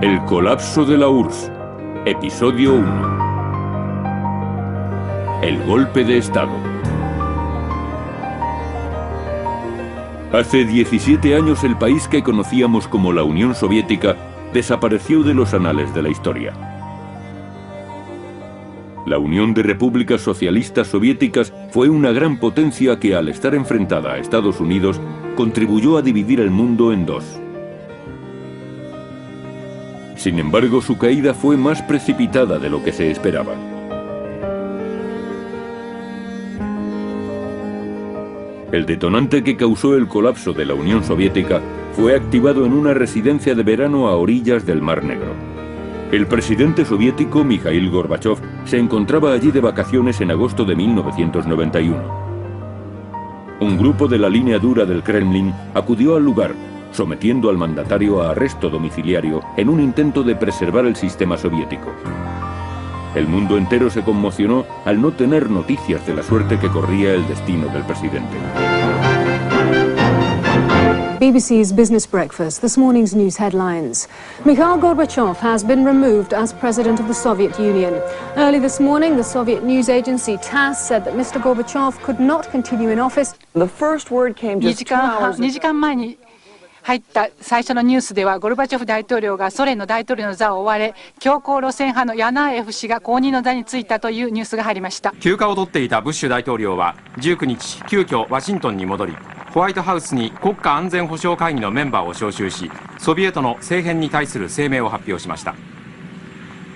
El colapso de la URSS, episodio 1. El golpe de Estado. Hace 17 años el país que conocíamos como la Unión Soviética desapareció de los anales de la historia. La Unión de Repúblicas Socialistas Soviéticas fue una gran potencia que, al estar enfrentada a Estados Unidos, contribuyó a dividir el mundo en dos. Sin embargo, su caída fue más precipitada de lo que se esperaba. El detonante que causó el colapso de la Unión Soviética fue activado en una residencia de verano a orillas del Mar Negro. El presidente soviético Mikhail Gorbachev se encontraba allí de vacaciones en agosto de 1991. Un grupo de la línea dura del Kremlin acudió al lugar, sometiendo al mandatario a arresto domiciliario en un intento de preservar el sistema soviético. El mundo entero se conmocionó al no tener noticias de la suerte que corría el destino del presidente. BBC's Business Breakfast, this morning's news headlines. Mikhail Gorbachev has been removed as president of the Soviet Union. Early this morning, the Soviet news agency TASS said that Mr. Gorbachev could not continue in office. The first word came just 2時間前に入った最初のニュースでは、ゴルバチョフ大統領がソ連の大統領の座を追われ、強硬路線派のヤナーエフ氏が後任の座に就いたというニュースが入りました。休暇を取っていたブッシュ大統領は19日、急遽ワシントンに戻り、ホワイトハウスに国家安全保障会議のメンバーを招集し、ソビエトの政変に対する声明を発表しました。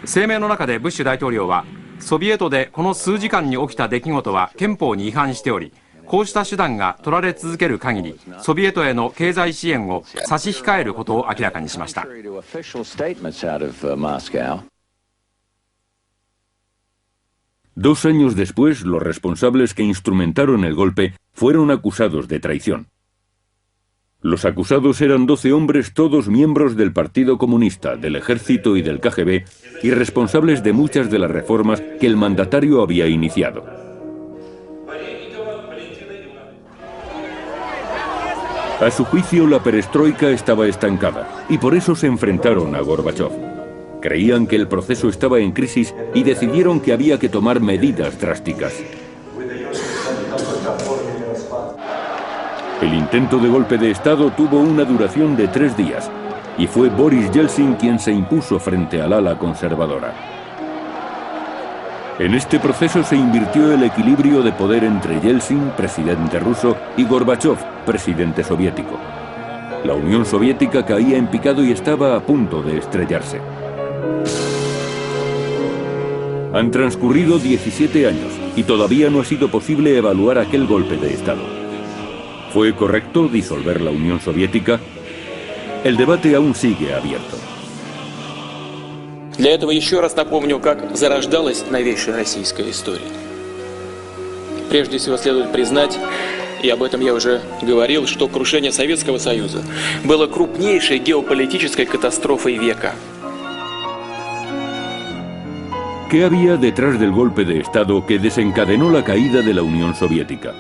声明の中でブッシュ大統領は、ソビエトでこの数時間に起きた出来事は憲法に違反しており、こうした手段が取られ続ける限り、ソビエトへの経済支援を差し控えることを明らかにしました。2 años después, los responsables que instrumentaron el golpe fueron acusados de traición. Los acusados eran 12 hombres, todos miembros del Partido Comunista, del Ejército y del KGB, y responsables de muchas de las reformas que el mandatario había iniciado. A su juicio, la perestroika estaba estancada, y por eso se enfrentaron a Gorbachev. Creían que el proceso estaba en crisis y decidieron que había que tomar medidas drásticas. El intento de golpe de Estado tuvo una duración de 3 días, y fue Boris Yeltsin quien se impuso frente al ala conservadora. En este proceso se invirtió el equilibrio de poder entre Yeltsin, presidente ruso, y Gorbachev, presidente soviético. La Unión Soviética caía en picado y estaba a punto de estrellarse. Han transcurrido 17 años y todavía no ha sido posible evaluar aquel golpe de Estado. ¿Fue correcto disolver la Unión Soviética? El debate aún sigue abierto. Для этого еще раз напомню, как зарождалась новейшая российская история. Прежде всего следует признать, и об этом я уже говорил, что крушение Советского Союза было крупнейшей геополитической катастрофой века. ¿Qué había detrás del golpe de Estado que desencadenó la caída de la Unión Soviética?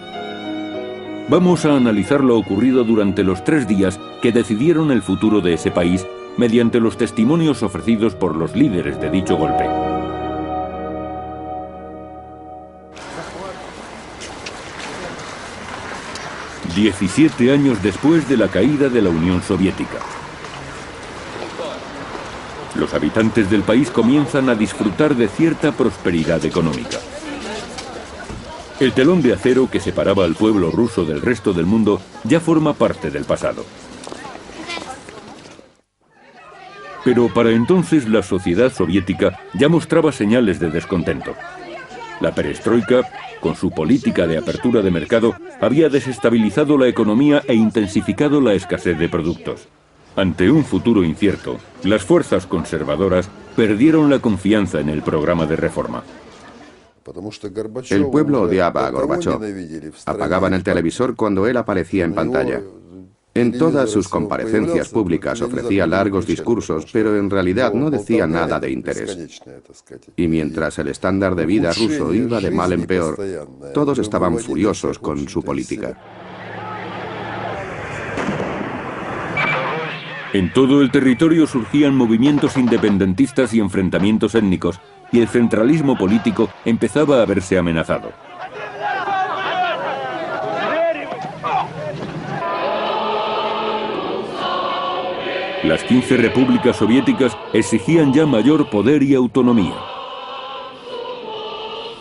Vamos a analizar lo ocurrido durante los 3 días que decidieron el futuro de ese país mediante los testimonios ofrecidos por los líderes de dicho golpe. ...17 años después de la caída de la Unión Soviética. Los habitantes del país comienzan a disfrutar de cierta prosperidad económica. El telón de acero que separaba al pueblo ruso del resto del mundo ya forma parte del pasado. Pero para entonces la sociedad soviética ya mostraba señales de descontento. La perestroika, con su política de apertura de mercado, había desestabilizado la economía e intensificado la escasez de productos. Ante un futuro incierto, las fuerzas conservadoras perdieron la confianza en el programa de reforma. El pueblo odiaba a Gorbachev. Apagaban el televisor cuando él aparecía en pantalla. En todas sus comparecencias públicas ofrecía largos discursos, pero en realidad no decía nada de interés. Y mientras el estándar de vida ruso iba de mal en peor, todos estaban furiosos con su política. En todo el territorio surgían movimientos independentistas y enfrentamientos étnicos, y el centralismo político empezaba a verse amenazado. Las 15 repúblicas soviéticas exigían ya mayor poder y autonomía.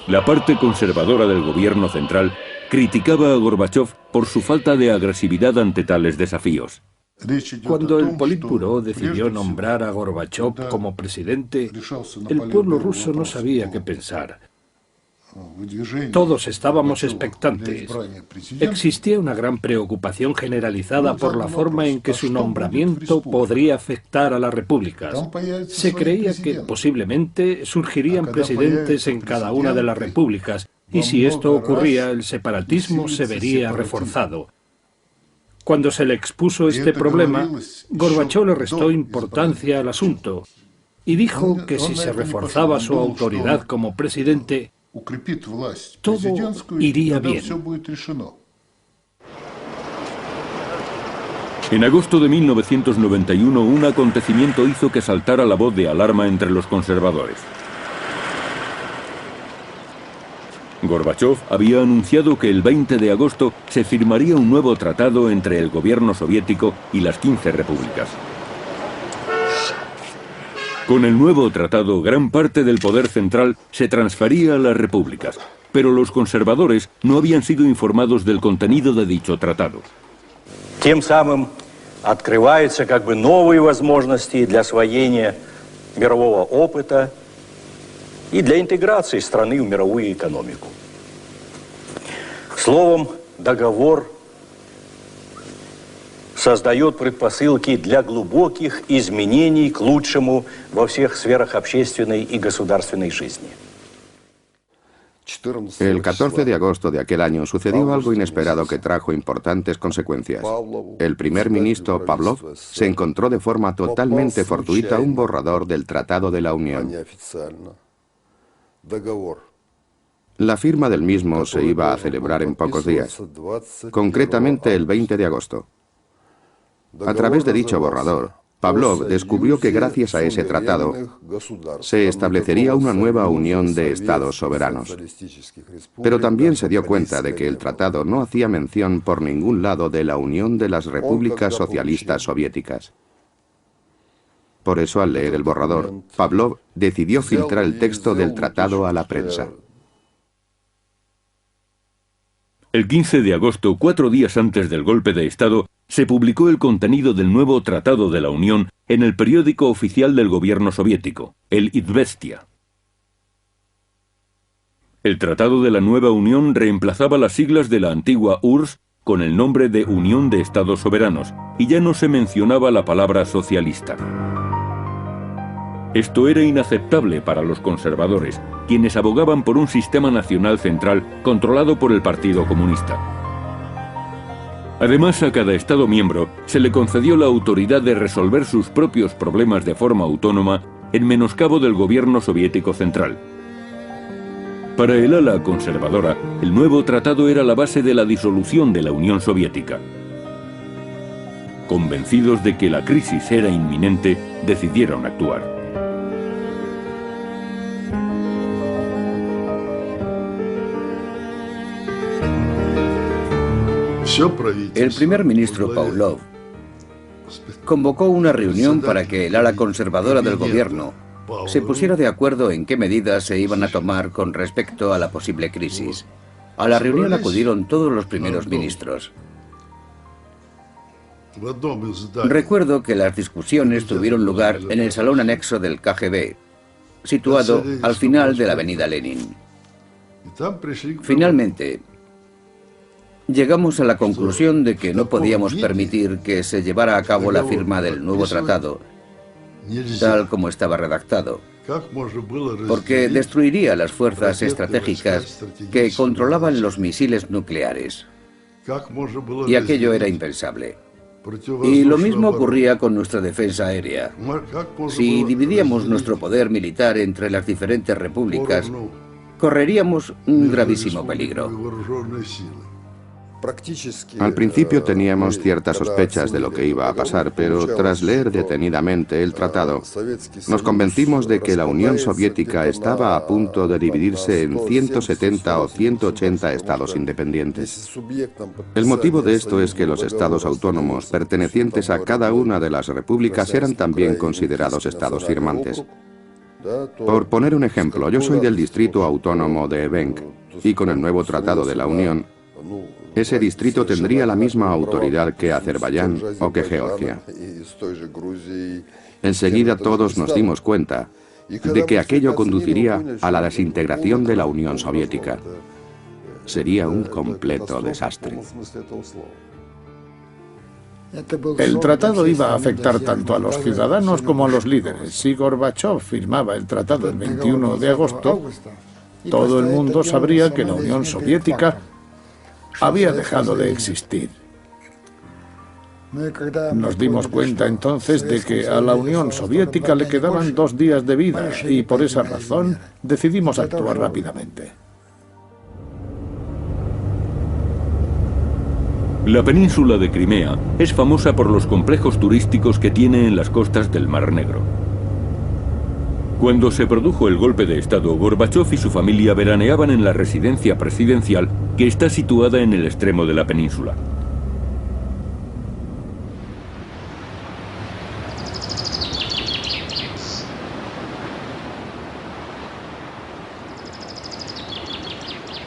La parte conservadora del gobierno central criticaba a Gorbachov por su falta de agresividad ante tales desafíos. Cuando el Politburó decidió nombrar a Gorbachov como presidente, el pueblo ruso no sabía qué pensar. Todos estábamos expectantes. Existía una gran preocupación generalizada por la forma en que su nombramiento podría afectar a las repúblicas. Se creía que posiblemente surgirían presidentes en cada una de las repúblicas, y si esto ocurría, el separatismo se vería reforzado. Cuando se le expuso este problema, Gorbachov le restó importancia al asunto y dijo que si se reforzaba su autoridad como presidente, todo iría bien. En agosto de 1991, un acontecimiento hizo que saltara la voz de alarma entre los conservadores. Gorbachov había anunciado que el 20 de agosto se firmaría un nuevo tratado entre el gobierno soviético y las 15 repúblicas. Con el nuevo tratado, gran parte del poder central se transfería a las repúblicas, pero los conservadores no habían sido informados del contenido de dicho tratado. Тем самым открываются новые возможности для освоения мирового опыта и для интеграции страны в мировую экономику. Словом, договор создает предпосылки для глубоких изменений к лучшему во всех сферах общественной и государственной жизни. El 14 de agosto de aquel año sucedió algo inesperado que trajo importantes consecuencias. El primer ministro Pavlov se encontró de forma totalmente fortuita un borrador del Tratado de la Unión. La firma del mismo se iba a celebrar en pocos días, concretamente el 20 de agosto. A través de dicho borrador, Pavlov descubrió que gracias a ese tratado se establecería una nueva unión de estados soberanos. Pero también se dio cuenta de que el tratado no hacía mención por ningún lado de la unión de las repúblicas socialistas soviéticas. Por eso, al leer el borrador, Pavlov decidió filtrar el texto del tratado a la prensa. El 15 de agosto, 4 días antes del golpe de Estado, se publicó el contenido del nuevo Tratado de la Unión en el periódico oficial del gobierno soviético, el Izvestia. El Tratado de la Nueva Unión reemplazaba las siglas de la antigua URSS con el nombre de Unión de Estados Soberanos, y ya no se mencionaba la palabra socialista. Esto era inaceptable para los conservadores, quienes abogaban por un sistema nacional central controlado por el Partido Comunista. Además, a cada Estado miembro se le concedió la autoridad de resolver sus propios problemas de forma autónoma en menoscabo del gobierno soviético central. Para el ala conservadora, el nuevo tratado era la base de la disolución de la Unión Soviética. Convencidos de que la crisis era inminente, decidieron actuar. El primer ministro Pavlov convocó una reunión para que el ala conservadora del gobierno se pusiera de acuerdo en qué medidas se iban a tomar con respecto a la posible crisis. A la reunión acudieron todos los primeros ministros. Recuerdo que las discusiones tuvieron lugar en el salón anexo del KGB, situado al final de la avenida Lenin. Finalmente, llegamos a la conclusión de que no podíamos permitir que se llevara a cabo la firma del nuevo tratado, tal como estaba redactado, porque destruiría las fuerzas estratégicas que controlaban los misiles nucleares. Y aquello era impensable. Y lo mismo ocurría con nuestra defensa aérea. Si dividíamos nuestro poder militar entre las diferentes repúblicas, correríamos un gravísimo peligro. Al principio teníamos ciertas sospechas de lo que iba a pasar, pero tras leer detenidamente el tratado, nos convencimos de que la Unión Soviética estaba a punto de dividirse en 170 o 180 estados independientes. El motivo de esto es que los estados autónomos pertenecientes a cada una de las repúblicas eran también considerados estados firmantes. Por poner un ejemplo, yo soy del distrito autónomo de Evenk, y con el nuevo tratado de la Unión, ese distrito tendría la misma autoridad que Azerbaiyán o que Georgia. Enseguida todos nos dimos cuenta de que aquello conduciría a la desintegración de la Unión Soviética. Sería un completo desastre. El tratado iba a afectar tanto a los ciudadanos como a los líderes. Si Gorbachov firmaba el tratado el 21 de agosto, todo el mundo sabría que la Unión Soviética había dejado de existir. Nos dimos cuenta entonces de que a la Unión Soviética le quedaban 2 días de vida y por esa razón decidimos actuar rápidamente. La península de Crimea es famosa por los complejos turísticos que tiene en las costas del Mar Negro. Cuando se produjo el golpe de Estado, Gorbachov y su familia veraneaban en la residencia presidencial que está situada en el extremo de la península.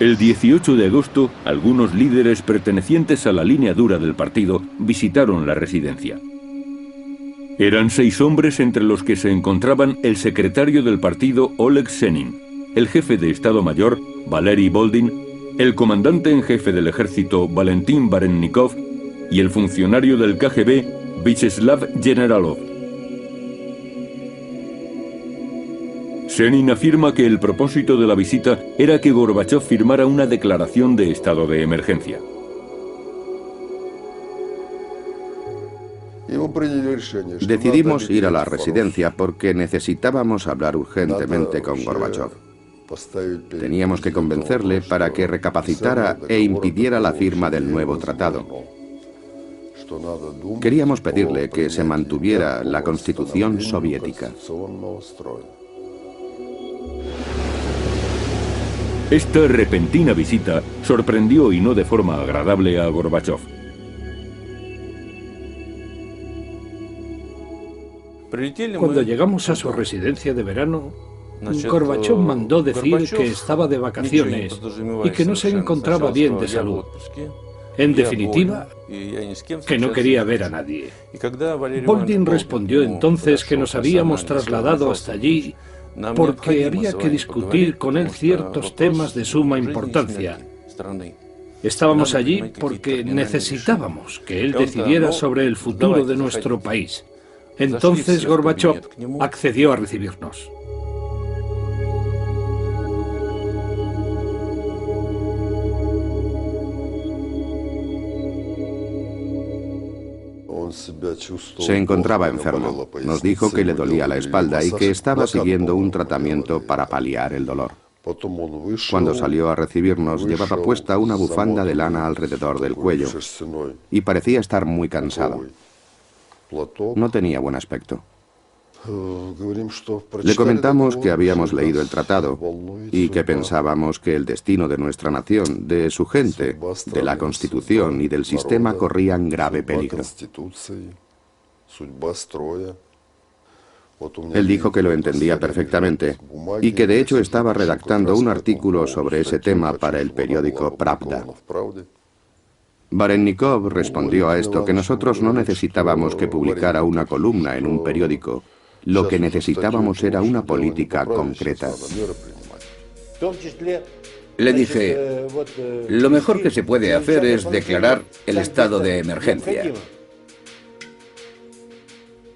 El 18 de agosto, algunos líderes pertenecientes a la línea dura del partido visitaron la residencia. Eran 6 hombres entre los que se encontraban el secretario del partido Oleg Senin, el jefe de Estado Mayor Valery Boldin, el comandante en jefe del ejército Valentín Barennikov y el funcionario del KGB Vyacheslav Generalov. Senin afirma que el propósito de la visita era que Gorbachov firmara una declaración de estado de emergencia. Decidimos ir a la residencia porque necesitábamos hablar urgentemente con Gorbachov. Teníamos que convencerle para que recapacitara e impidiera la firma del nuevo tratado. Queríamos pedirle que se mantuviera la Constitución soviética. Esta repentina visita sorprendió y no de forma agradable a Gorbachov. Cuando llegamos a su residencia de verano, Gorbachov mandó decir que estaba de vacaciones y que no se encontraba bien de salud. En definitiva, que no quería ver a nadie. Boldin respondió entonces que nos habíamos trasladado hasta allí porque había que discutir con él ciertos temas de suma importancia. Estábamos allí porque necesitábamos que él decidiera sobre el futuro de nuestro país. Entonces Gorbachov accedió a recibirnos. Se encontraba enfermo. Nos dijo que le dolía la espalda y que estaba siguiendo un tratamiento para paliar el dolor. Cuando salió a recibirnos, llevaba puesta una bufanda de lana alrededor del cuello y parecía estar muy cansado. No tenía buen aspecto. Le comentamos que habíamos leído el tratado y que pensábamos que el destino de nuestra nación, de su gente, de la Constitución y del sistema corrían grave peligro. Él dijo que lo entendía perfectamente y que de hecho estaba redactando un artículo sobre ese tema para el periódico Pravda. Barennikov respondió a esto que nosotros no necesitábamos que publicara una columna en un periódico. Lo que necesitábamos era una política concreta. Le dije, lo mejor que se puede hacer es declarar el estado de emergencia.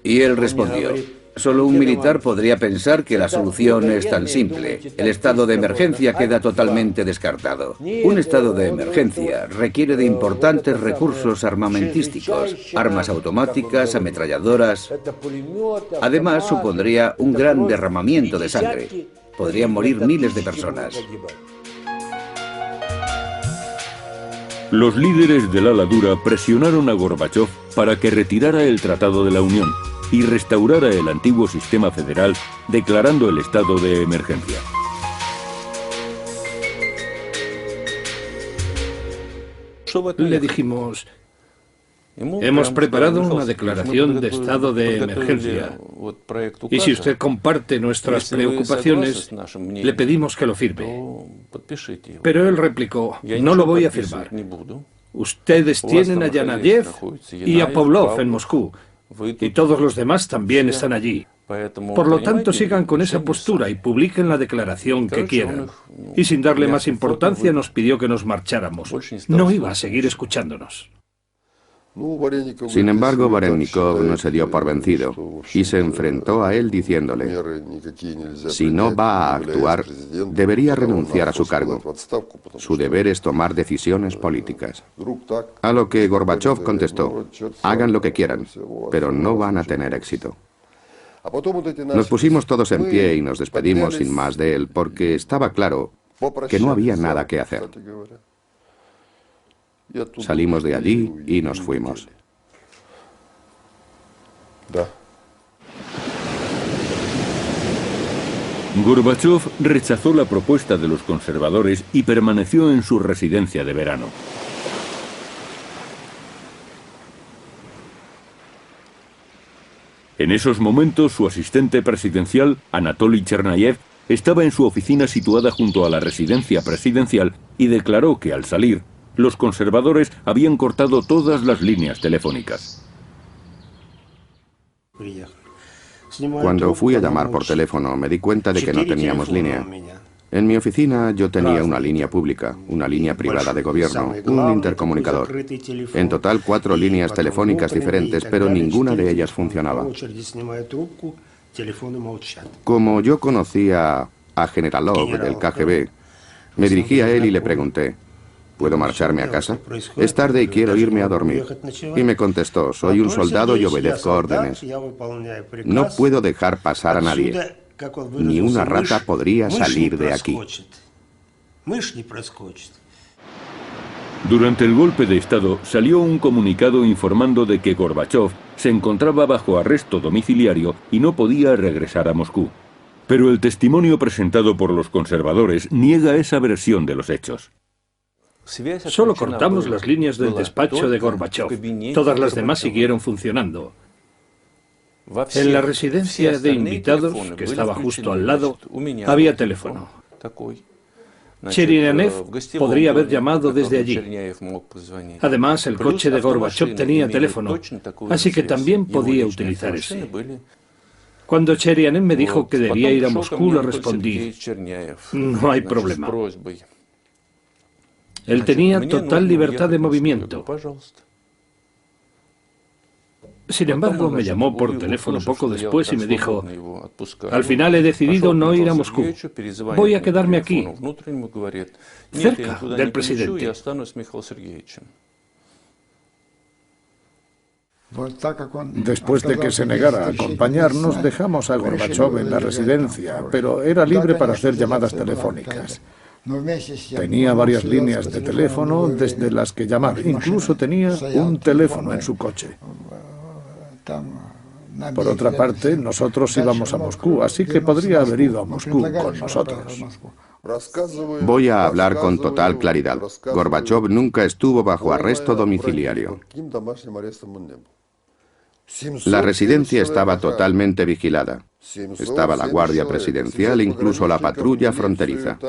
Y él respondió, solo un militar podría pensar que la solución es tan simple. El estado de emergencia queda totalmente descartado. Un estado de emergencia requiere de importantes recursos armamentísticos, armas automáticas, ametralladoras. Además, supondría un gran derramamiento de sangre. Podrían morir miles de personas. Los líderes del ala dura presionaron a Gorbachov para que retirara el Tratado de la Unión y restaurara el antiguo sistema federal, declarando el estado de emergencia. Le dijimos: hemos preparado una declaración de estado de emergencia y si usted comparte nuestras preocupaciones, le pedimos que lo firme. Pero él replicó: no lo voy a firmar. Ustedes tienen a Yanayev y a Pavlov en Moscú y todos los demás también están allí. Por lo tanto, sigan con esa postura y publiquen la declaración que quieran. Y sin darle más importancia nos pidió que nos marcháramos. No iba a seguir escuchándonos. Sin embargo, Varennikov no se dio por vencido y se enfrentó a él diciéndole: si no va a actuar, debería renunciar a su cargo. Su deber es tomar decisiones políticas. A lo que Gorbachov contestó: hagan lo que quieran, pero no van a tener éxito. Nos pusimos todos en pie y nos despedimos sin más de él, porque estaba claro que no había nada que hacer. Salimos de allí y nos fuimos. Gorbachov rechazó la propuesta de los conservadores y permaneció en su residencia de verano. En esos momentos, su asistente presidencial, Anatoly Chernayev, estaba en su oficina situada junto a la residencia presidencial y declaró que al salir, los conservadores habían cortado todas las líneas telefónicas. Cuando fui a llamar por teléfono, me di cuenta de que no teníamos línea. En mi oficina yo tenía una línea pública, una línea privada de gobierno, un intercomunicador. En total 4 líneas telefónicas diferentes, pero ninguna de ellas funcionaba. Como yo conocía a Generalov del KGB, me dirigí a él y le pregunté: ¿puedo marcharme a casa? Es tarde y quiero irme a dormir. Y me contestó: soy un soldado y obedezco órdenes. No puedo dejar pasar a nadie. Ni una rata podría salir de aquí. Durante el golpe de Estado salió un comunicado informando de que Gorbachov se encontraba bajo arresto domiciliario y no podía regresar a Moscú. Pero el testimonio presentado por los conservadores niega esa versión de los hechos. Solo cortamos las líneas del despacho de Gorbachov. Todas las demás siguieron funcionando. En la residencia de invitados, que estaba justo al lado, había teléfono. Cherianev podría haber llamado desde allí. Además, el coche de Gorbachov tenía teléfono, así que también podía utilizar ese. Cuando Cherianev me dijo que debía ir a Moscú, le respondí: no hay problema. Él tenía total libertad de movimiento. Sin embargo, me llamó por teléfono poco después y me dijo: al final he decidido no ir a Moscú. Voy a quedarme aquí, cerca del presidente. Después de que se negara a acompañarnos, dejamos a Gorbachov en la residencia, pero era libre para hacer llamadas telefónicas. Tenía varias líneas de teléfono desde las que llamar. Incluso tenía un teléfono en su coche. Por otra parte, nosotros íbamos a Moscú, así que podría haber ido a Moscú con nosotros. Voy a hablar con total claridad. Gorbachov nunca estuvo bajo arresto domiciliario. La residencia estaba totalmente vigilada. Estaba la Guardia Presidencial, incluso la patrulla fronteriza.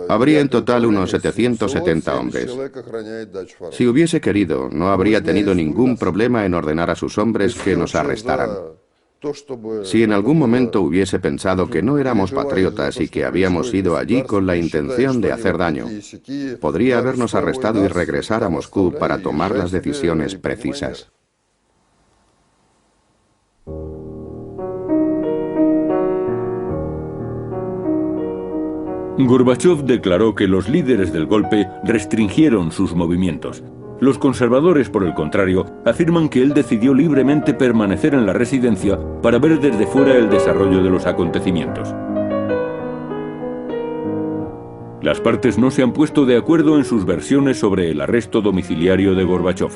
Habría en total unos 770 hombres. Si hubiese querido, no habría tenido ningún problema en ordenar a sus hombres que nos arrestaran. Si en algún momento hubiese pensado que no éramos patriotas y que habíamos ido allí con la intención de hacer daño, podría habernos arrestado y regresar a Moscú para tomar las decisiones precisas. Gorbachov declaró que los líderes del golpe restringieron sus movimientos. Los conservadores, por el contrario, afirman que él decidió libremente permanecer en la residencia para ver desde fuera el desarrollo de los acontecimientos. Las partes no se han puesto de acuerdo en sus versiones sobre el arresto domiciliario de Gorbachov.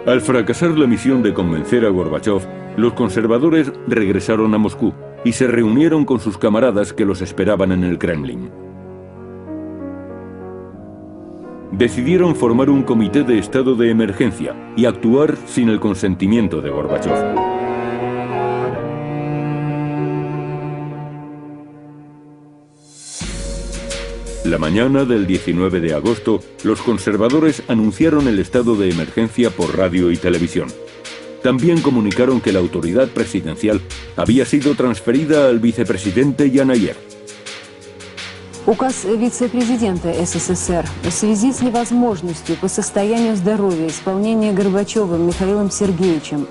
Al fracasar la misión de convencer a Gorbachov, los conservadores regresaron a Moscú y se reunieron con sus camaradas que los esperaban en el Kremlin. Decidieron formar un comité de estado de emergencia y actuar sin el consentimiento de Gorbachov. La mañana del 19 de agosto, los conservadores anunciaron el estado de emergencia por radio y televisión. También comunicaron que la autoridad presidencial había sido transferida al vicepresidente Янаев. Указ вице-президента СССР в связи с невозможностью по состоянию здоровья исполнения Горбачевым Михаилом Сергеевичем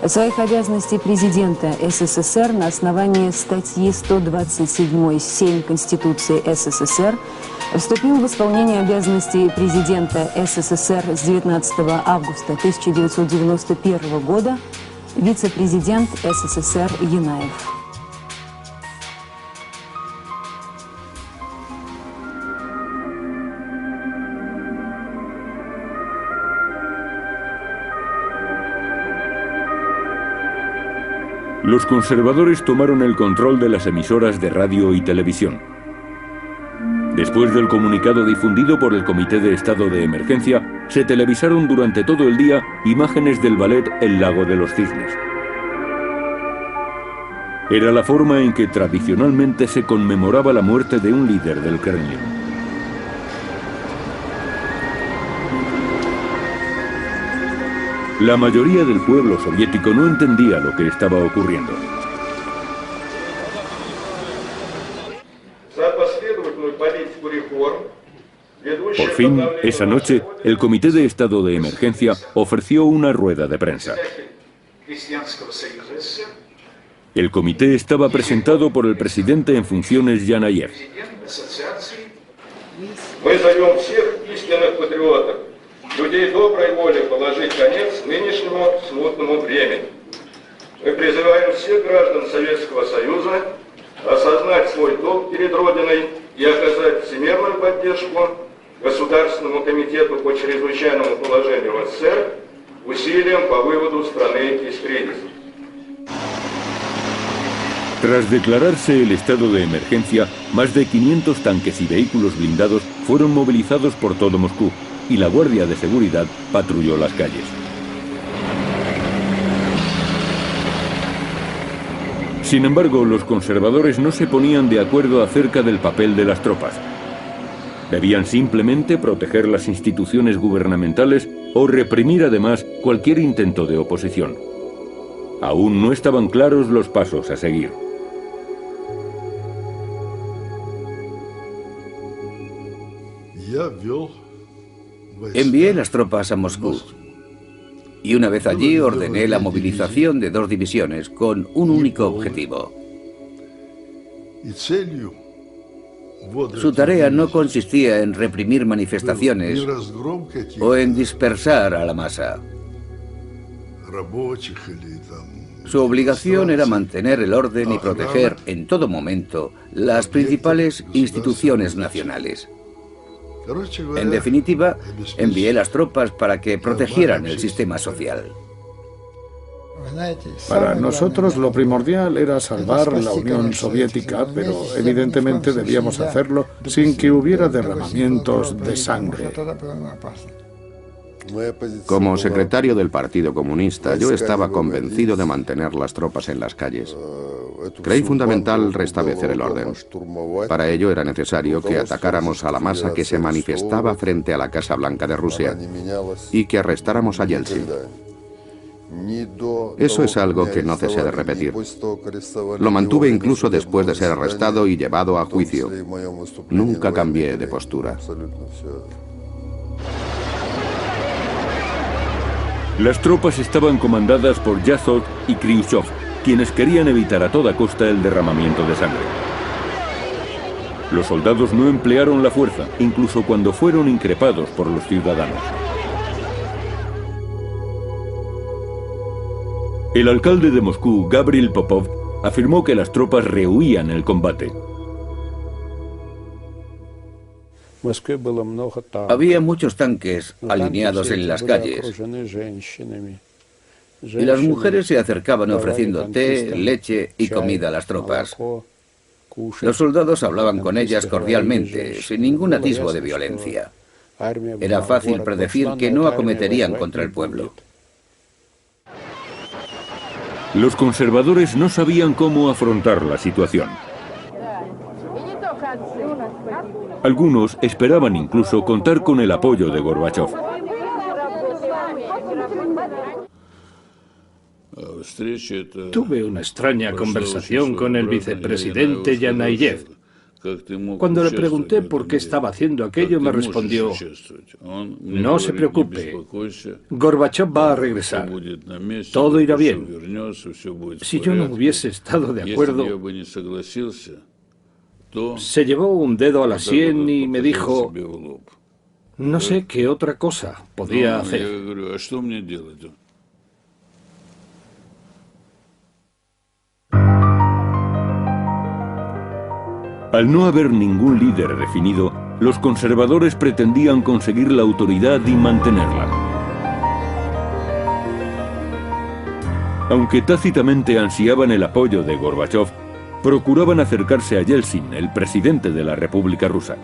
своих обязанностей президента СССР на основании статьи 127.7 Конституции СССР вступил в исполнение обязанностей президента СССР с 19 августа 1991 года вице-президент СССР Янаев. Los conservadores tomaron el control de las emisoras de radio y televisión. Después del comunicado difundido por el Comité de Estado de Emergencia, se televisaron durante todo el día imágenes del ballet El Lago de los Cisnes. Era la forma en que tradicionalmente se conmemoraba la muerte de un líder del Kremlin. La mayoría del pueblo soviético no entendía lo que estaba ocurriendo. Por fin, esa noche, el Comité de Estado de Emergencia ofreció una rueda de prensa. El comité estaba presentado por el presidente en funciones Янаев. Людей доброй воли положить конец нынешнему смутному времени. Мы призываем всех граждан Советского Союза осознать свой долг перед Родиной и оказать всемирную поддержку Государственному комитету по чрезвычайному положению в СССР усилиям по выводу страны из кризиса. Tras declararse el estado de emergencia, más de 500 tanques y vehículos blindados fueron movilizados por todo Moscú, y la Guardia de Seguridad patrulló las calles. Sin embargo, los conservadores no se ponían de acuerdo acerca del papel de las tropas. Debían simplemente proteger las instituciones gubernamentales o reprimir además cualquier intento de oposición. Aún no estaban claros los pasos a seguir. Envié las tropas a Moscú y una vez allí ordené la movilización de 2 divisiones con un único objetivo. Su tarea no consistía en reprimir manifestaciones o en dispersar a la masa. Su obligación era mantener el orden y proteger en todo momento las principales instituciones nacionales. En definitiva, envié las tropas para que protegieran el sistema social. Para nosotros lo primordial era salvar la Unión Soviética, pero evidentemente debíamos hacerlo sin que hubiera derramamientos de sangre. Como secretario del Partido Comunista, yo estaba convencido de mantener las tropas en las calles. Creí fundamental restablecer el orden. Para ello era necesario que atacáramos a la masa que se manifestaba frente a la Casa Blanca de Rusia y que arrestáramos a Yeltsin. Eso es algo que no cesé de repetir. Lo mantuve incluso después de ser arrestado y llevado a juicio. Nunca cambié de postura. Las tropas estaban comandadas por Yazov y Khrushchev, quienes querían evitar a toda costa el derramamiento de sangre. Los soldados no emplearon la fuerza, incluso cuando fueron increpados por los ciudadanos. El alcalde de Moscú, Gavril Popov, afirmó que las tropas rehuían el combate. Había muchos tanques alineados en las calles y las mujeres se acercaban ofreciendo té, leche y comida a las tropas. Los soldados hablaban con ellas cordialmente, sin ningún atisbo de violencia. Era fácil predecir que no acometerían contra el pueblo. Los conservadores no sabían cómo afrontar la situación. Algunos esperaban incluso contar con el apoyo de Gorbachov. Tuve una extraña conversación con el vicepresidente Yanayev. Cuando le pregunté por qué estaba haciendo aquello, me respondió: no se preocupe, Gorbachov va a regresar, todo irá bien. Si yo no hubiese estado de acuerdo, se llevó un dedo a la sien y me dijo: no sé qué otra cosa podía hacer. Al no haber ningún líder definido, los conservadores pretendían conseguir la autoridad y mantenerla. Aunque tácitamente ansiaban el apoyo de Gorbachov, procuraban acercarse a Yeltsin, el presidente de la República Rusa.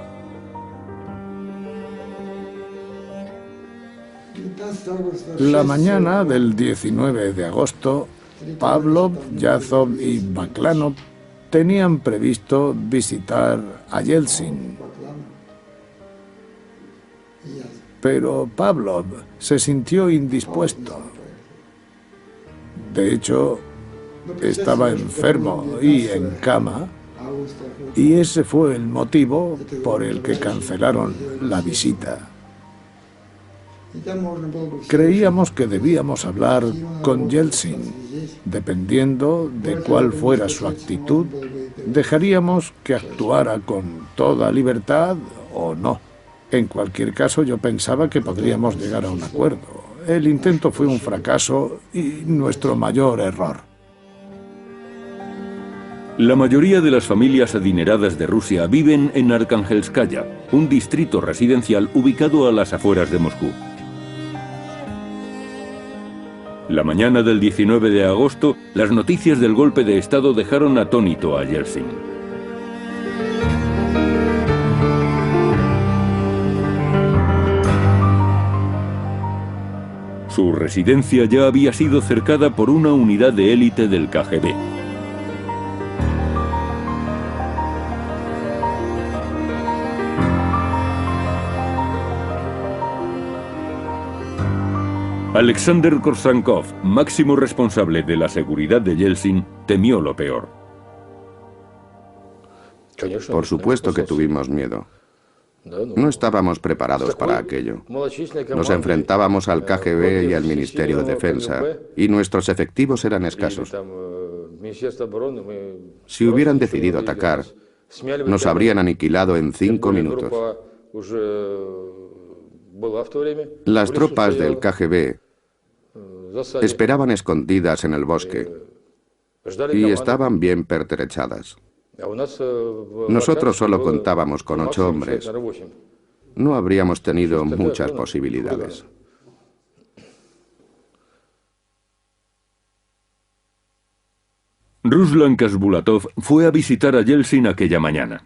La mañana del 19 de agosto, Pavlov, Yazov y Baklanov tenían previsto visitar a Yeltsin. Pero Pavlov se sintió indispuesto. De hecho, estaba enfermo y en cama, y ese fue el motivo por el que cancelaron la visita. Creíamos que debíamos hablar con Yeltsin. Dependiendo de cuál fuera su actitud, dejaríamos que actuara con toda libertad o no. En cualquier caso, yo pensaba que podríamos llegar a un acuerdo. El intento fue un fracaso y nuestro mayor error. La mayoría de las familias adineradas de Rusia viven en Arkhangelskaya, un distrito residencial ubicado a las afueras de Moscú. La mañana del 19 de agosto, las noticias del golpe de Estado dejaron atónito a Yeltsin. Su residencia ya había sido cercada por una unidad de élite del KGB. Alexander Korsankov, máximo responsable de la seguridad de Yeltsin, temió lo peor. Por supuesto que tuvimos miedo. No estábamos preparados para aquello. Nos enfrentábamos al KGB y al Ministerio de Defensa, y nuestros efectivos eran escasos. Si hubieran decidido atacar, nos habrían aniquilado en 5 minutos. Las tropas del KGB esperaban escondidas en el bosque y estaban bien pertrechadas. Nosotros solo contábamos con 8 hombres. No habríamos tenido muchas posibilidades. Ruslan Khasbulatov fue a visitar a Yeltsin aquella mañana.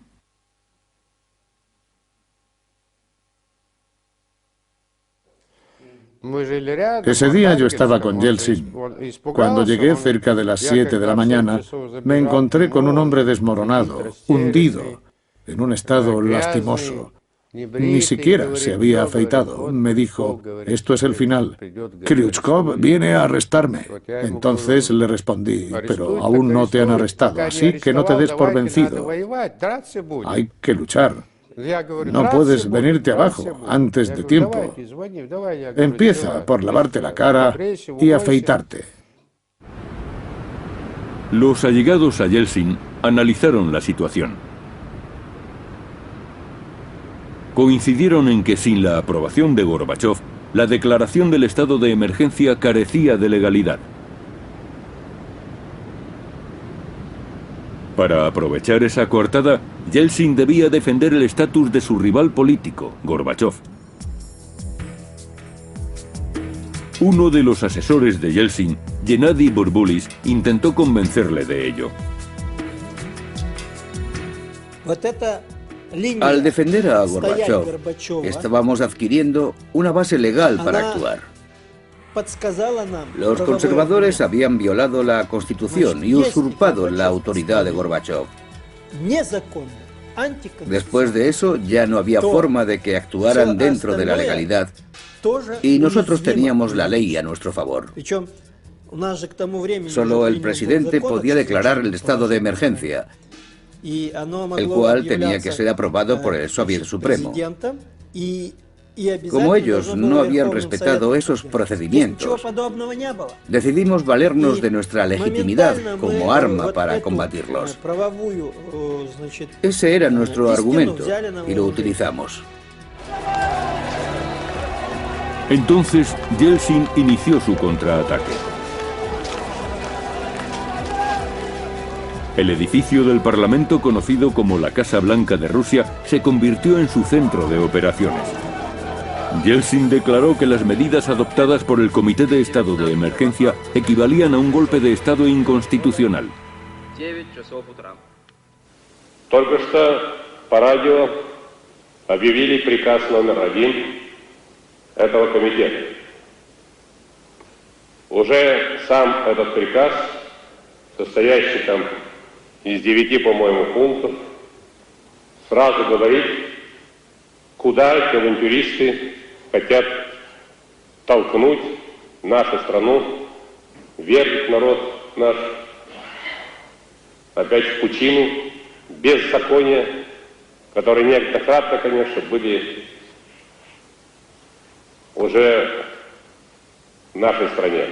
Ese día yo estaba con Yeltsin. Cuando llegué cerca de las 7 de la mañana, me encontré con un hombre desmoronado, hundido, en un estado lastimoso. Ni siquiera se había afeitado. Me dijo: esto es el final. Kryuchkov viene a arrestarme. Entonces le respondí: pero aún no te han arrestado, así que no te des por vencido. Hay que luchar. No puedes venirte abajo antes de tiempo. Empieza por lavarte la cara y afeitarte. Los allegados a Yeltsin analizaron la situación. coincidieron en que sin la aprobación de Gorbachov, la declaración del estado de emergencia carecía de legalidad. Para aprovechar esa coartada, Yeltsin debía defender el estatus de su rival político, Gorbachov. Uno de los asesores de Yeltsin, Gennady Burbulis, intentó convencerle de ello. Al defender a Gorbachov, estábamos adquiriendo una base legal para actuar. Los conservadores habían violado la Constitución y usurpado la autoridad de Gorbachov. Después de eso, ya no había forma de que actuaran dentro de la legalidad, y nosotros teníamos la ley a nuestro favor. Solo el presidente podía declarar el estado de emergencia, el cual tenía que ser aprobado por el Soviet Supremo. Como ellos no habían respetado esos procedimientos, decidimos valernos de nuestra legitimidad como arma para combatirlos. Ese era nuestro argumento y lo utilizamos. Entonces, Yeltsin inició su contraataque. El edificio del Parlamento, conocido como la Casa Blanca de Rusia, se convirtió en su centro de operaciones. Yeltsin declaró que las medidas adoptadas por el Comité de Estado de Emergencia equivalían a un golpe de Estado inconstitucional. Только что по радио объявили приказ номер 1 этого комитета. Уже сам этот приказ, состоящий там из 9, по-моему, пунктов, сразу говорит, куда эти авантюристы хотят толкнуть нашу страну, ввергнуть народ наш опять в пучину беззакония, которые неоднократно, конечно, были уже в нашей стране.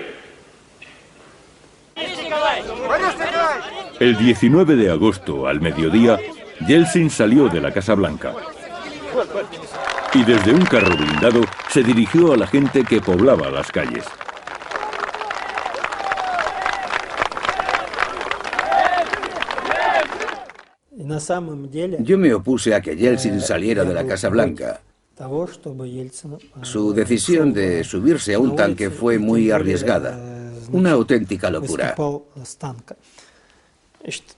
El 19 de agosto, al mediodía, Yeltsin salió de la Casa Blanca y desde un carro blindado se dirigió a la gente que poblaba las calles. Yo me opuse a que Yeltsin saliera de la Casa Blanca. Su decisión de subirse a un tanque fue muy arriesgada, una auténtica locura.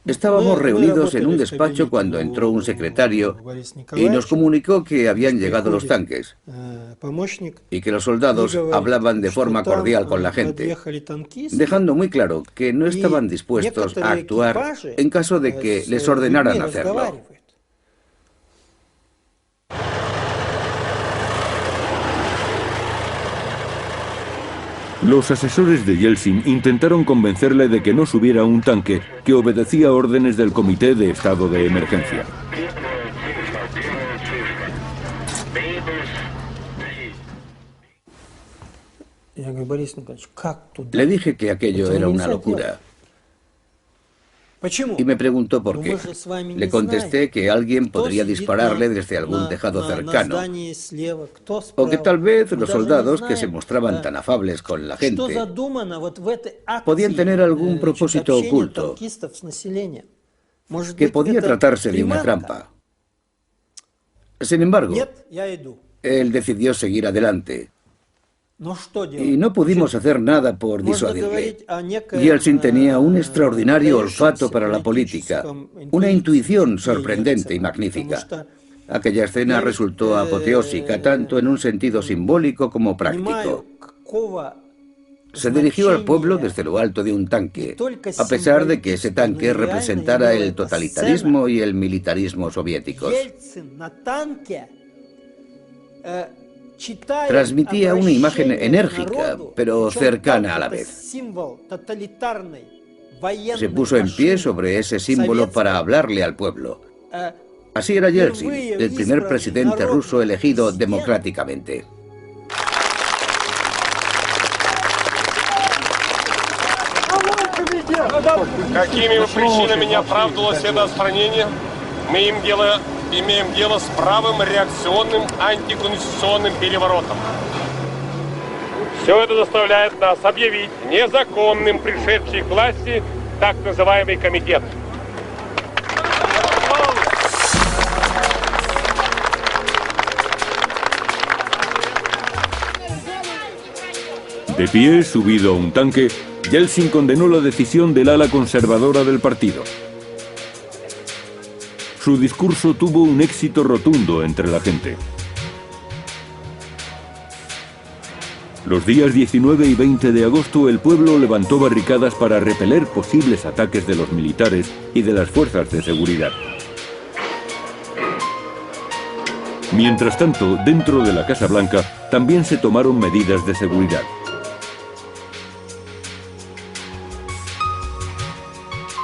Estábamos reunidos en un despacho cuando entró un secretario y nos comunicó que habían llegado los tanques y que los soldados hablaban de forma cordial con la gente, dejando muy claro que no estaban dispuestos a actuar en caso de que les ordenaran hacerlo. Los asesores de Yeltsin intentaron convencerle de que no subiera un tanque que obedecía órdenes del Comité de Estado de Emergencia. Le dije que aquello era una locura. Y me preguntó por qué. Le contesté que alguien podría dispararle desde algún tejado cercano, o que tal vez los soldados, que se mostraban tan afables con la gente, podían tener algún propósito oculto, que podía tratarse de una trampa. Sin embargo, él decidió seguir adelante. Y no pudimos hacer nada por disuadirle. Yeltsin tenía un extraordinario olfato para la política, una intuición sorprendente y magnífica. Aquella escena resultó apoteósica, tanto en un sentido simbólico como práctico. Se dirigió al pueblo desde lo alto de un tanque, a pesar de que ese tanque representara el totalitarismo y el militarismo soviéticos. Transmitía una imagen enérgica, pero cercana a la vez. Se puso en pie sobre ese símbolo para hablarle al pueblo. Así era Yeltsin, el primer presidente ruso elegido democráticamente. Какими причинами не оправдывалось это отстранение, мы им дело имеем дело с правым реакционным антиконституционным переворотом. Все это заставляет нас объявить незаконным пришедший к власти так называемый комитет. De pie, subido a un tanque, Yeltsin condenó la decisión del ala conservadora del partido. Su discurso tuvo un éxito rotundo entre la gente. Los días 19 y 20 de agosto el pueblo levantó barricadas para repeler posibles ataques de los militares y de las fuerzas de seguridad. Mientras tanto, dentro de la Casa Blanca también se tomaron medidas de seguridad.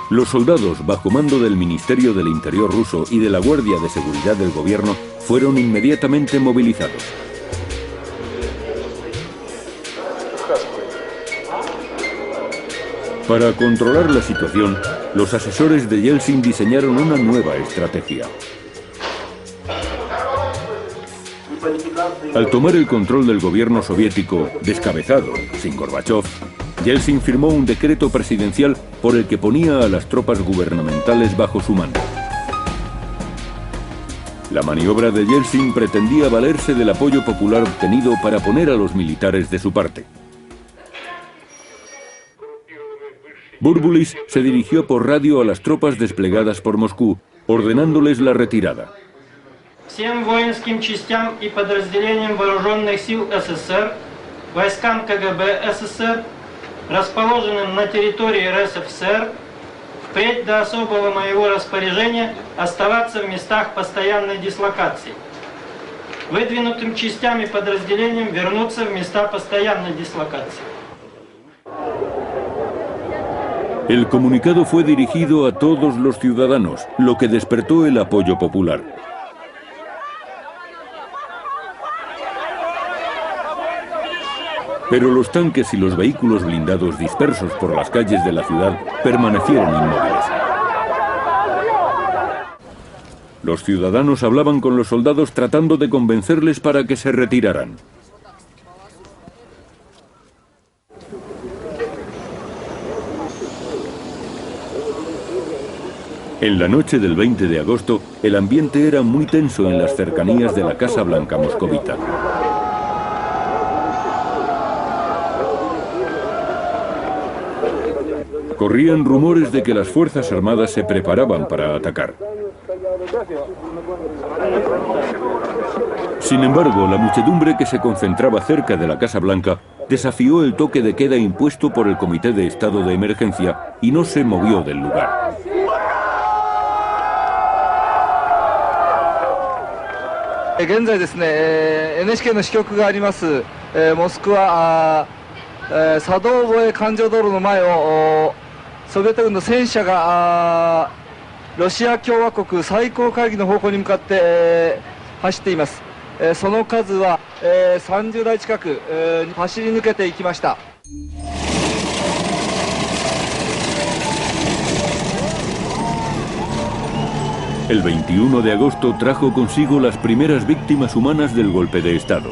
Los soldados, bajo mando del Ministerio del Interior ruso y de la Guardia de Seguridad del Gobierno, fueron inmediatamente movilizados. Para controlar la situación, los asesores de Yeltsin diseñaron una nueva estrategia. Al tomar el control del gobierno soviético, descabezado, sin Gorbachov, Yeltsin firmó un decreto presidencial por el que ponía a las tropas gubernamentales bajo su mando. La maniobra de Yeltsin pretendía valerse del apoyo popular obtenido para poner a los militares de su parte. Burbulis se dirigió por radio a las tropas desplegadas por Moscú, ordenándoles la retirada. Всем воинским частям и подразделениям вооруженных сил СССР, войскам КГБ СССР, расположенным на территории РСФСР, впредь до особого моего распоряжения оставаться в местах постоянной дислокации. Выдвинутым частям и подразделениям вернуться в места постоянной дислокации. El comunicado fue dirigido a todos los ciudadanos, lo que despertó el apoyo popular. Pero los tanques y los vehículos blindados dispersos por las calles de la ciudad permanecieron inmóviles. Los ciudadanos hablaban con los soldados tratando de convencerles para que se retiraran. En la noche del 20 de agosto, el ambiente era muy tenso en las cercanías de la Casa Blanca moscovita. Corrían rumores de que las Fuerzas Armadas se preparaban para atacar. Sin embargo, la muchedumbre que se concentraba cerca de la Casa Blanca desafió el toque de queda impuesto por el Comité de Estado de Emergencia y no se movió del lugar. NHK の支局がありますモスクワ茶道越環状道路の前をソビエト軍の戦車がロシア共和国最高会議の方向に向かって走っています。その数は30台近く走り抜けていきました。El 21 de agosto trajo consigo las primeras víctimas humanas del golpe de Estado.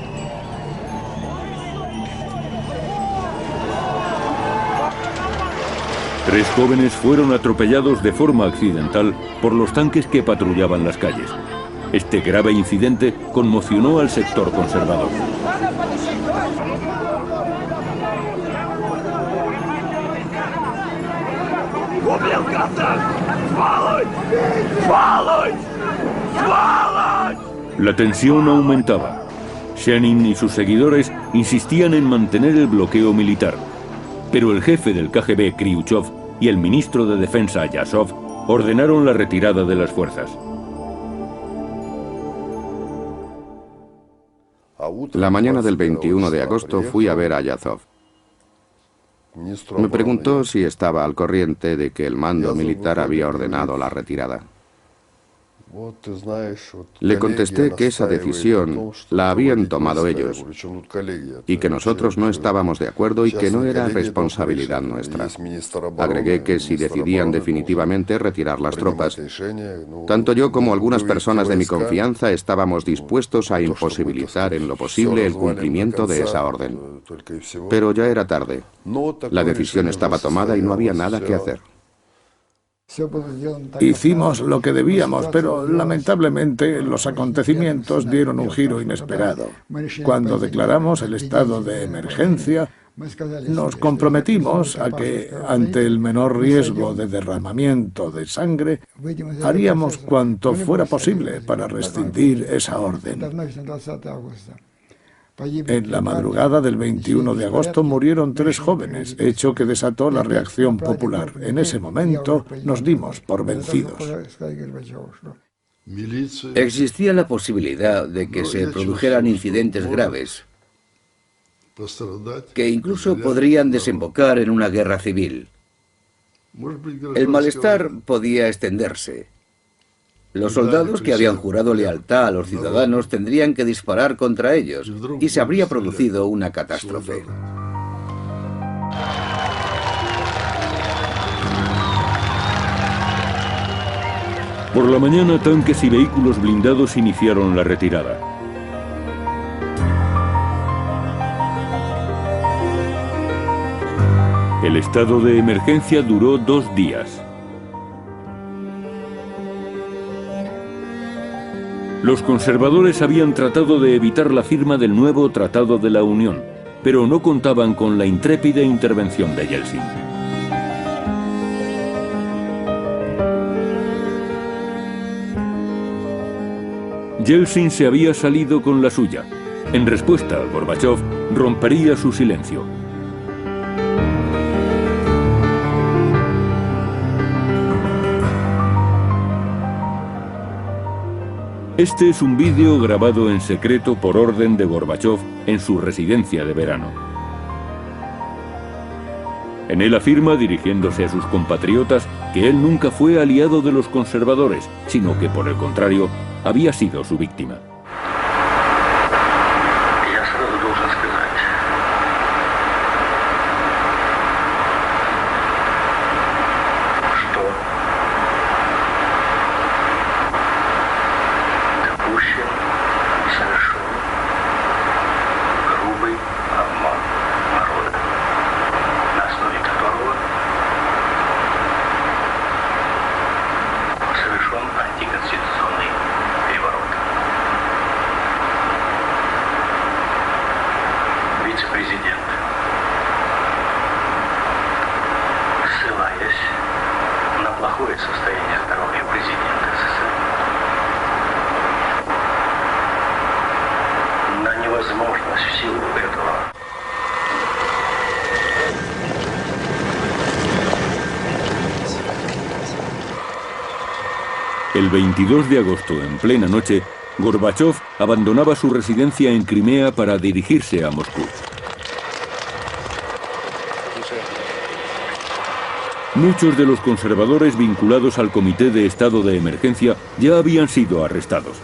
Tres jóvenes fueron atropellados de forma accidental por los tanques que patrullaban las calles. Este grave incidente conmocionó al sector conservador. La tensión aumentaba. Shenin y sus seguidores insistían en mantener el bloqueo militar, pero el jefe del KGB, Kryuchov, y el ministro de Defensa, Yasov, ordenaron la retirada de las fuerzas. La mañana del 21 de agosto fui a ver a Yazov. Me preguntó si estaba al corriente de que el mando militar había ordenado la retirada. Le contesté que esa decisión la habían tomado ellos y que nosotros no estábamos de acuerdo y que no era responsabilidad nuestra. Agregué que si decidían definitivamente retirar las tropas, tanto yo como algunas personas de mi confianza estábamos dispuestos a imposibilitar en lo posible el cumplimiento de esa orden. Pero ya era tarde. La decisión estaba tomada y no había nada que hacer. Hicimos lo que debíamos, pero lamentablemente los acontecimientos dieron un giro inesperado. Cuando declaramos el estado de emergencia, nos comprometimos a que, ante el menor riesgo de derramamiento de sangre, haríamos cuanto fuera posible para rescindir esa orden. En la madrugada del 21 de agosto murieron 3 jóvenes, hecho que desató la reacción popular. En ese momento nos dimos por vencidos. Existía la posibilidad de que se produjeran incidentes graves, que incluso podrían desembocar en una guerra civil. El malestar podía extenderse. Los soldados que habían jurado lealtad a los ciudadanos tendrían que disparar contra ellos y se habría producido una catástrofe. Por la mañana, tanques y vehículos blindados iniciaron la retirada. El estado de emergencia duró 2 días. Los conservadores habían tratado de evitar la firma del nuevo Tratado de la Unión, pero no contaban con la intrépida intervención de Yeltsin. Yeltsin se había salido con la suya. En respuesta, Gorbachov rompería su silencio. Este es un vídeo grabado en secreto por orden de Gorbachov en su residencia de verano. En él afirma, dirigiéndose a sus compatriotas, que él nunca fue aliado de los conservadores, sino que, por el contrario, había sido su víctima. El 22 de agosto, en plena noche, Gorbachov abandonaba su residencia en Crimea para dirigirse a Moscú. Muchos de los conservadores vinculados al Comité de Estado de Emergencia ya habían sido arrestados.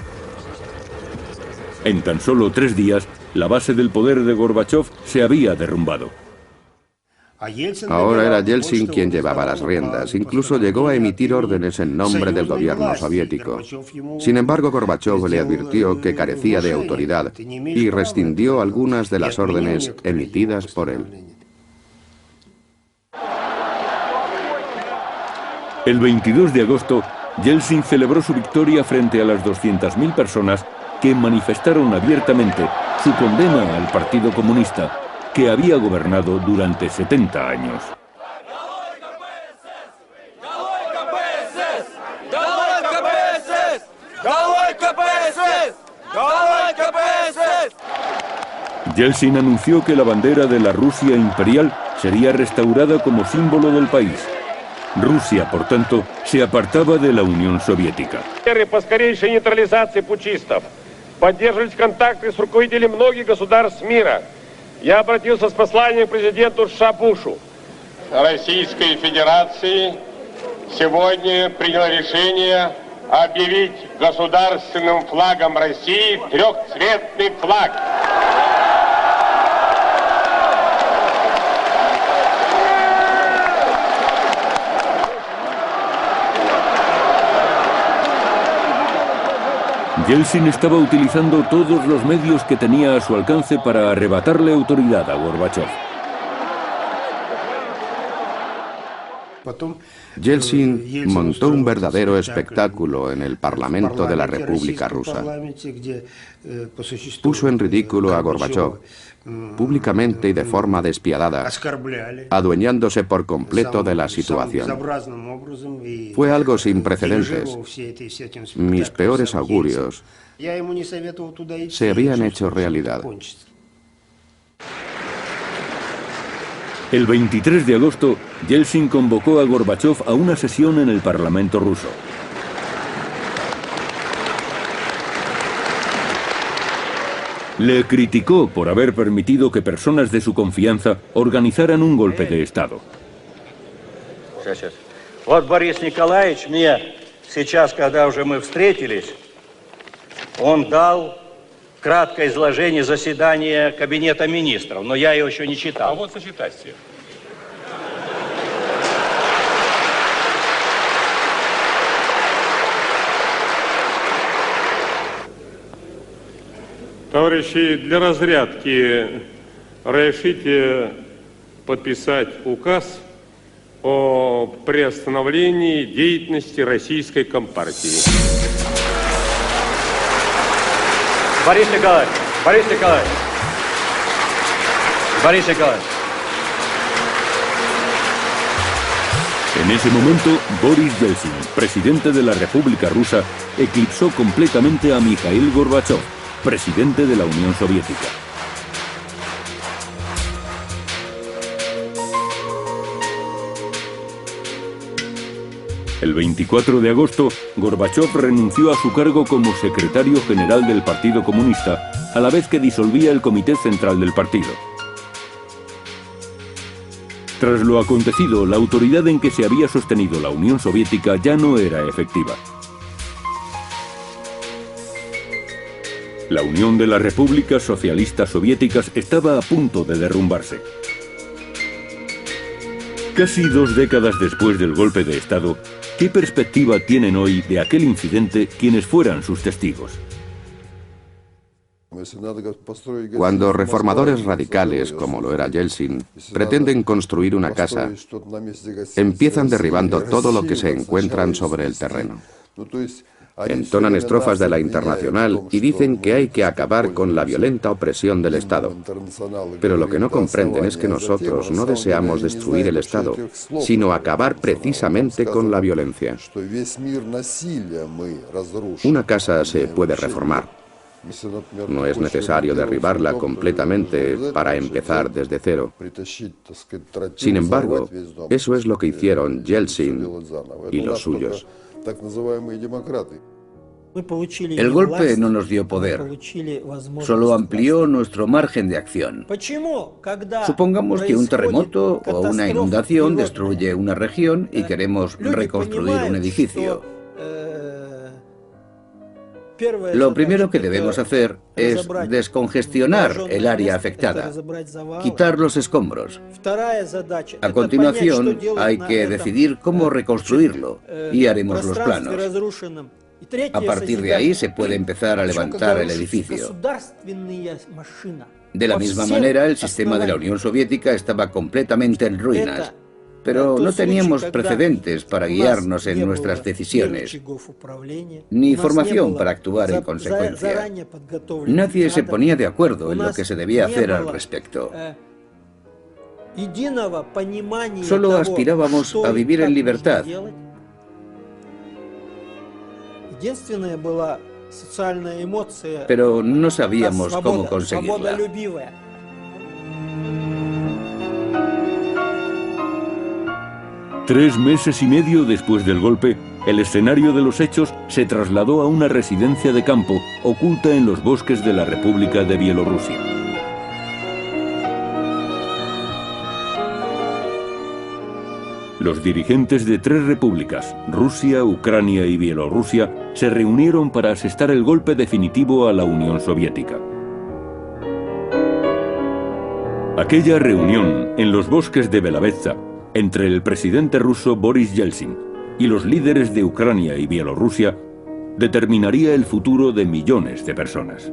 En tan solo 3 días, la base del poder de Gorbachov se había derrumbado. Ahora era Yeltsin quien llevaba las riendas, incluso llegó a emitir órdenes en nombre del gobierno soviético. Sin embargo, Gorbachov le advirtió que carecía de autoridad y rescindió algunas de las órdenes emitidas por él. El 22 de agosto, Yeltsin celebró su victoria frente a las 200.000 personas que manifestaron abiertamente su condena al Partido Comunista, que había gobernado durante 70 años. Yeltsin anunció que la bandera de la Rusia imperial sería restaurada como símbolo del país. Rusia, por tanto, se apartaba de la Unión Soviética. Поддерживать контакты с руководителями многих государств мира. Я обратился с посланием к президенту США Бушу. Российской Федерации сегодня приняла решение объявить государственным флагом России трехцветный флаг. Yeltsin estaba utilizando todos los medios que tenía a su alcance para arrebatarle autoridad a Gorbachov. Yeltsin montó un verdadero espectáculo en el Parlamento de la República Rusa. Puso en ridículo a Gorbachov, públicamente y de forma despiadada, adueñándose por completo de la situación. Fue algo sin precedentes. Mis peores augurios se habían hecho realidad. El 23 de agosto, Yeltsin convocó a Gorbachov a una sesión en el Parlamento ruso. Le criticó por haber permitido que personas de su confianza organizaran un golpe de Estado. Вот Борис Николаевич мне сейчас, когда уже мы встретились, он дал краткое изложение заседания Кабинета министров, но я его еще не читал. А вот зачитайте. Товарищи, для разрядки разрешите подписать указ о приостановлении деятельности российской компартии. Борис Николаевич, Борис Николаевич, Борис Николаевич. En ese momento, Boris Yeltsin, presidente de la República Rusa, eclipsó completamente a Mikhail Gorbachov, presidente de la Unión Soviética. El 24 de agosto, Gorbachov renunció a su cargo como secretario general del Partido Comunista, a la vez que disolvía el Comité Central del partido. Tras lo acontecido, la autoridad en que se había sostenido la Unión Soviética ya no era efectiva. La Unión de las Repúblicas Socialistas Soviéticas estaba a punto de derrumbarse. Casi 2 décadas después del golpe de Estado, ¿qué perspectiva tienen hoy de aquel incidente quienes fueran sus testigos? Cuando reformadores radicales, como lo era Yeltsin, pretenden construir una casa, empiezan derribando todo lo que se encuentran sobre el terreno. Entonan estrofas de la Internacional y dicen que hay que acabar con la violenta opresión del Estado. Pero lo que no comprenden es que nosotros no deseamos destruir el Estado, sino acabar precisamente con la violencia. Una casa se puede reformar. No es necesario derribarla completamente para empezar desde cero. Sin embargo, eso es lo que hicieron Yeltsin y los suyos. El golpe no nos dio poder, solo amplió nuestro margen de acción. Supongamos que un terremoto o una inundación destruye una región y queremos reconstruir un edificio. Lo primero que debemos hacer es descongestionar el área afectada, quitar los escombros. A continuación, hay que decidir cómo reconstruirlo y haremos los planos. A partir de ahí se puede empezar a levantar el edificio. De la misma manera, el sistema de la Unión Soviética estaba completamente en ruinas. Pero no teníamos precedentes para guiarnos en nuestras decisiones, ni formación para actuar en consecuencia. Nadie se ponía de acuerdo en lo que se debía hacer al respecto. Solo aspirábamos a vivir en libertad. Pero no sabíamos cómo conseguirla. Tres meses y medio después del golpe, el escenario de los hechos se trasladó a una residencia de campo oculta en los bosques de la República de Bielorrusia. los dirigentes de 3 repúblicas, Rusia, Ucrania y Bielorrusia, se reunieron para asestar el golpe definitivo a la Unión Soviética. Aquella reunión en los bosques de Belavetza, entre el presidente ruso Boris Yeltsin y los líderes de Ucrania y Bielorrusia, determinaría el futuro de millones de personas.